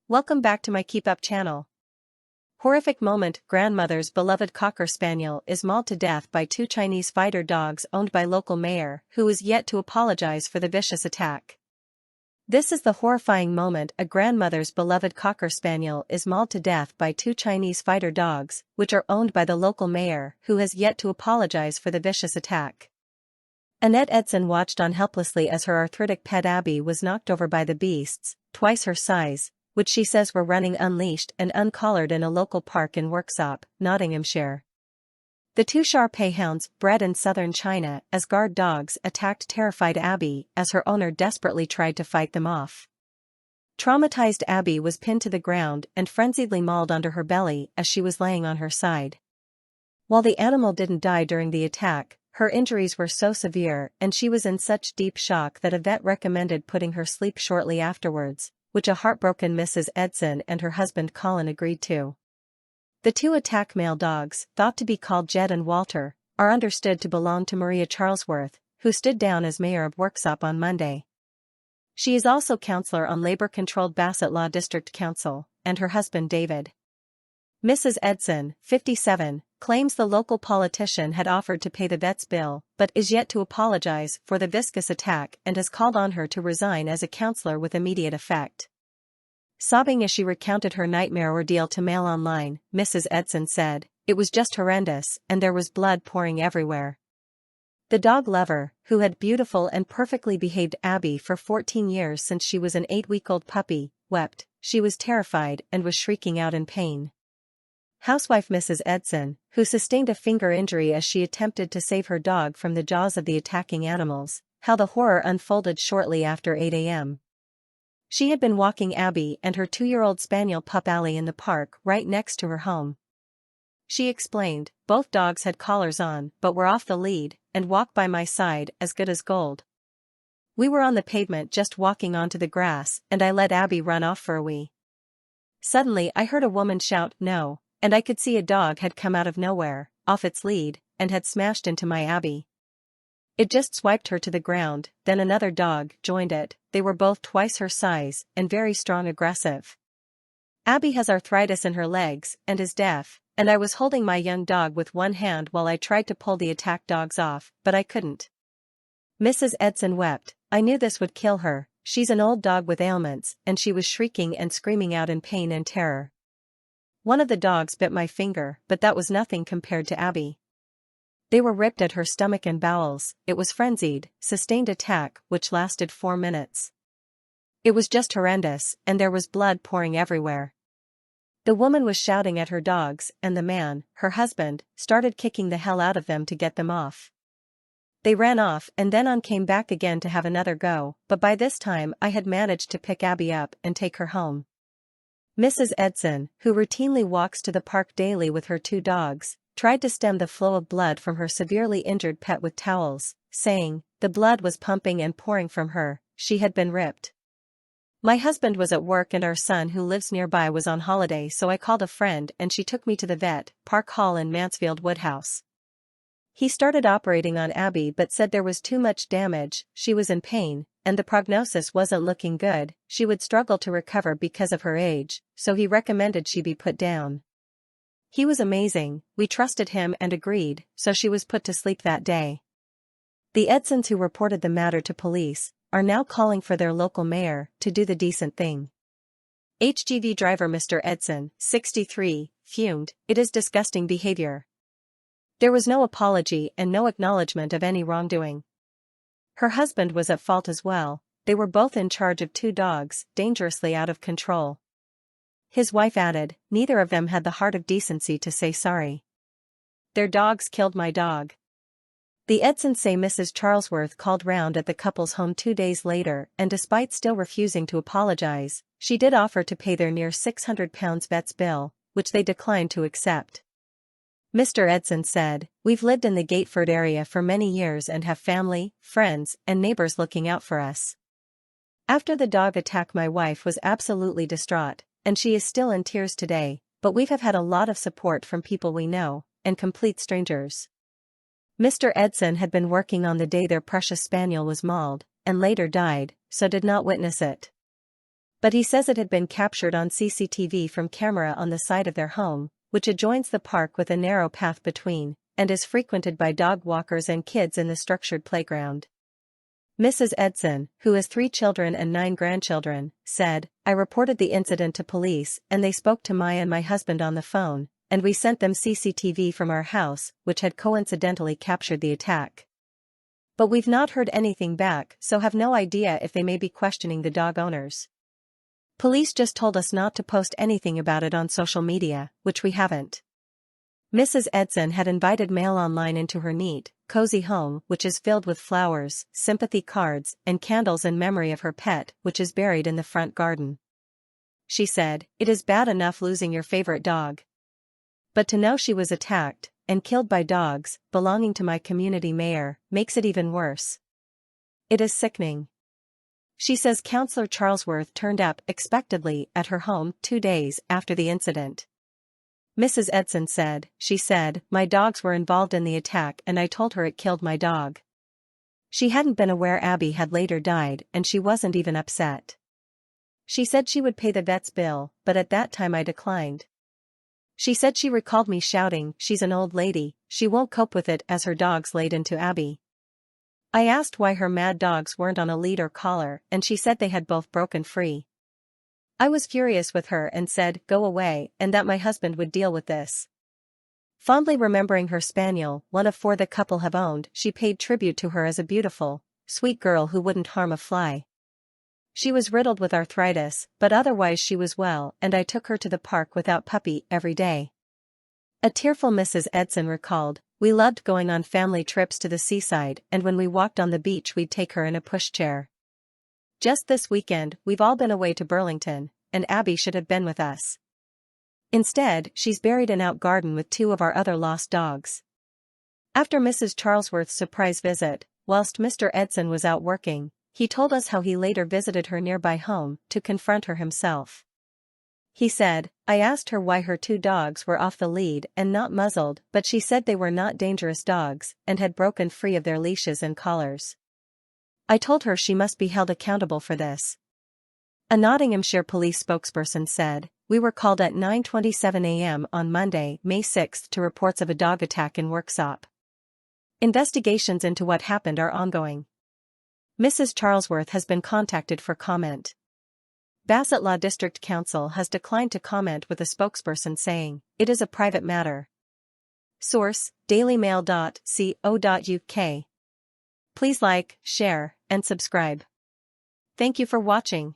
Welcome back to my KEEPUP channel. Horrific moment: grandmother's beloved Cocker Spaniel is mauled to death by two Chinese fighter dogs owned by local mayor, who is yet to apologize for the vicious attack. This is the horrifying moment: a grandmother's beloved Cocker Spaniel is mauled to death by two Chinese fighter dogs, which are owned by the local mayor, who has yet to apologize for the vicious attack. Annette Edson watched on helplessly as her arthritic pet Abby was knocked over by the beasts, twice her size, which she says were running unleashed and uncollared in a local park in Worksop, Nottinghamshire. The two Shar-Pei hounds, bred in southern China as guard dogs, attacked terrified Abby as her owner desperately tried to fight them off. Traumatized Abby was pinned to the ground and frenziedly mauled under her belly as she was laying on her side. While the animal didn't die during the attack, her injuries were so severe and she was in such deep shock that a vet recommended putting her to sleep shortly afterwards, which a heartbroken Mrs. Edson and her husband Colin agreed to. The two attack male dogs, thought to be called Jed and Walter, are understood to belong to Maria Charlesworth, who stood down as mayor of Worksop on Monday. She is also councillor on Labour-controlled Bassett Law District Council, and her husband David. Mrs. Edson, 57, claims the local politician had offered to pay the vet's bill, but is yet to apologize for the vicious attack and has called on her to resign as a councillor with immediate effect. Sobbing as she recounted her nightmare ordeal to Mail Online, Mrs. Edson said, "It was just horrendous and there was blood pouring everywhere." The dog lover, who had beautiful and perfectly behaved Abby for 14 years since she was an 8-week-old puppy, wept. She was terrified and was shrieking out in pain. Housewife Mrs. Edson, who sustained a finger injury as she attempted to save her dog from the jaws of the attacking animals, how the horror unfolded shortly after 8 a.m. She had been walking Abby and her 2-year-old spaniel pup Allie in the park right next to her home. She explained, "Both dogs had collars on but were off the lead and walked by my side as good as gold. We were on the pavement just walking onto the grass and I let Abby run off for a wee. Suddenly I heard a woman shout, 'No,' and I could see a dog had come out of nowhere, off its lead, and had smashed into my Abby. It just swiped her to the ground, then another dog joined it. They were both twice her size and very strong, aggressive. Abby has arthritis in her legs and is deaf, and I was holding my young dog with one hand while I tried to pull the attack dogs off, but I couldn't." Mrs. Edson wept. "I knew this would kill her. She's an old dog with ailments," and she was shrieking and screaming out in pain and terror. "One of the dogs bit my finger, but that was nothing compared to Abby. They were ripped at her stomach and bowels." It was frenzied, sustained attack which lasted 4 minutes. "It was just horrendous and there was blood pouring everywhere." The woman was shouting at her dogs and the man, her husband, started kicking the hell out of them to get them off. They ran off and then on came back again to have another go, but by this time I had managed to pick Abby up and take her home. Mrs. Edson, who routinely walks to the park daily with her 2 dogs, tried to stem the flow of blood from her severely injured pet with towels, saying, "The blood was pumping and pouring from her, she had been ripped. My husband was at work and our son who lives nearby was on holiday, so I called a friend and she took me to the vet, Park Hall in Mansfield Woodhouse. He started operating on Abby but said there was too much damage, she was in pain, and the prognosis wasn't looking good, she would struggle to recover because of her age, so he recommended she be put down. He was amazing, we trusted him and agreed, so she was put to sleep that day." The Edsons, who reported the matter to police, are now calling for their local mayor to do the decent thing. HGV driver Mr. Edson, 63, fumed, "It is disgusting behavior. There was no apology and no acknowledgement of any wrongdoing." Her husband was at fault as well. They were both in charge of 2 dogs, dangerously out of control. His wife added, "Neither of them had the heart of decency to say sorry. Their dogs killed my dog." The Edsons say Mrs. Charlesworth called round at the couple's home 2 days later and despite still refusing to apologize, she did offer to pay their near £600 vet's bill, which they declined to accept. Mr. Edson said, "We've lived in the Gateford area for many years and have family, friends, and neighbors looking out for us. After the dog attack my wife was absolutely distraught, and she is still in tears today, but we have had a lot of support from people we know, and complete strangers." Mr. Edson had been working on the day their precious spaniel was mauled, and later died, so did not witness it. But he says it had been captured on CCTV from camera on the side of their home, which adjoins the park with a narrow path between, and is frequented by dog walkers and kids in the structured playground. Mrs. Edson, who has 3 children and 9 grandchildren, said, "I reported the incident to police and they spoke to Maya and my husband on the phone, and we sent them CCTV from our house, which had coincidentally captured the attack. But we've not heard anything back, so have no idea if they may be questioning the dog owners. Police just told us not to post anything about it on social media, which we haven't." Mrs. Edson had invited mail online into her neat, cozy home, which is filled with flowers, sympathy cards, and candles in memory of her pet, which is buried in the front garden. She said, "It is bad enough losing your favorite dog. But to know she was attacked and killed by dogs belonging to my community mayor makes it even worse. It is sickening." She says Councillor Charlesworth turned up expectedly at her home 2 days after the incident. Mrs. Edson said, "She said, my dogs were involved in the attack and I told her it killed my dog. She hadn't been aware Abby had later died and she wasn't even upset. She said she would pay the vet's bill, but at that time I declined. She said she recalled me shouting, 'She's an old lady, she won't cope with it,' as her dogs laid into Abby. I asked why her mad dogs weren't on a lead or collar and she said they had both broken free. I was furious with her and said, 'Go away,' and that my husband would deal with this." Fondly remembering her spaniel, one of 4 the couple have owned, she paid tribute to her as a beautiful, sweet girl who wouldn't harm a fly. "She was riddled with arthritis, but otherwise she was well and I took her to the park without puppy every day." A tearful Mrs. Edson recalled, "We loved going on family trips to the seaside and when we walked on the beach we'd take her in a pushchair. Just this weekend we've all been away to Burlington, and Abby should have been with us. Instead, she's buried in out garden with 2 of our other lost dogs." After Mrs. Charlesworth's surprise visit, whilst Mr. Edson was out working, he told us how he later visited her nearby home to confront her himself. He said, "I asked her why her 2 dogs were off the lead and not muzzled, but she said they were not dangerous dogs and had broken free of their leashes and collars. I told her she must be held accountable for this." A Nottinghamshire police spokesperson said, "We were called at 9:27 a.m. on Monday, May 6 to reports of a dog attack in Worksop. Investigations into what happened are ongoing." Mrs. Charlesworth has been contacted for comment. Bassett Law District Council has declined to comment, with a spokesperson saying, "It is a private matter." Source, dailymail.co.uk. Please like, share, and subscribe. Thank you for watching.